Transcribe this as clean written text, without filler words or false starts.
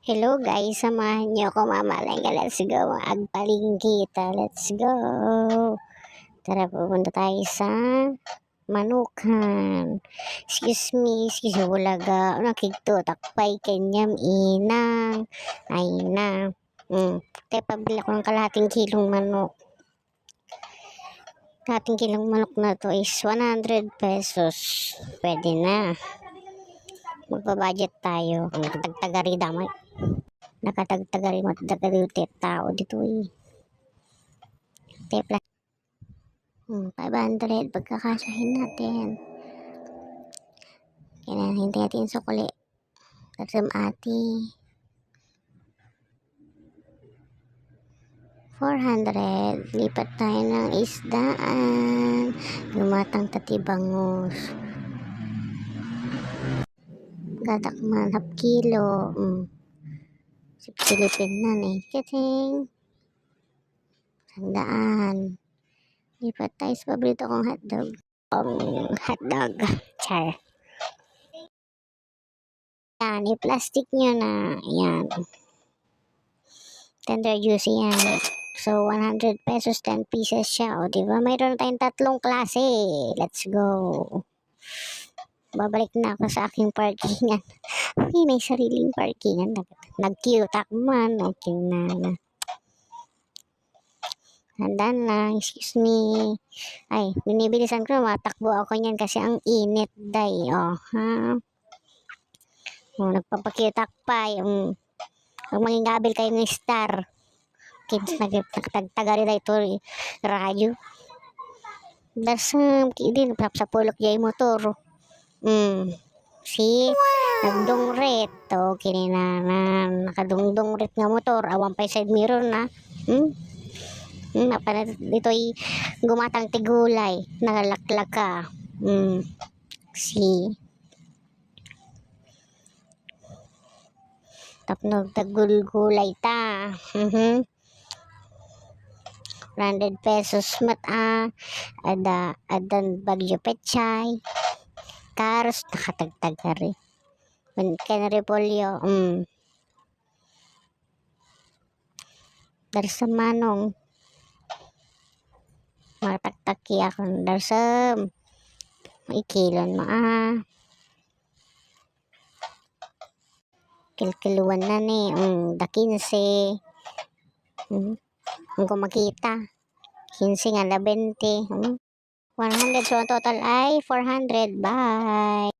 Hello guys, samahan niyo ako mamalengke. Let's go, agpalingkita. Let's go. Tara, pupunta tayo sa Manukan. Excuse me, bulaga. Nakikito, takpay, kanyam, inang. Ay na. Kaya pabili ko ng kalahating kilong manok. Kalahating kilong manok na to is 100 pesos. Pwede na. Magpa-budget tayo. Ang tagtagari damay. Nakatagtagari matagari tao dito eh. Tepla. 500 pagkakasyahin natin. Kailangan hintay natin sa kuli. Tagsam ati. 400. Lipat tayo ng isdaan. Lumatang tatibangos. Gatakman, half kilo. Si Pilipin na eh. Kating. 100. Lipat tayo sa paborito kong hotdog. Hotdog. Char. Yan, i-plastic nyo na. Yan. Tender juicy yan. So, 100 pesos, 10 pieces siya. O, diba? Mayroon tayong tatlong klase. Let's go. Babalik na ako sa aking parkingan. Uy, may sariling parkingan. Nag-cute man. Okay na. Handaan lang. Excuse me. Ay, binibilisan ko. Matakbo ako niyan kasi ang init, day. O, ha? O, nagpapakitakpay. Huwag mangingabil kayo ng star. Kids nagtagtagari na ito radyo. Dasam kidin sa pulok jay motor. Si nagdungret to kininanan nakadungdungret nga motor awan pa side mirror na. Napanat dito'y gumatang tigulay nagalaklak ka. Si tapnog tagulgulay ta. 100 pesos adan bagyo pechay karos nakatagtag ka rin ken repolyo darsam manong matagtaki ako darsam ikilon mo kilkiluan na ni da 15 kung makita 15 nga na 20 100 so total ay 400. Bye.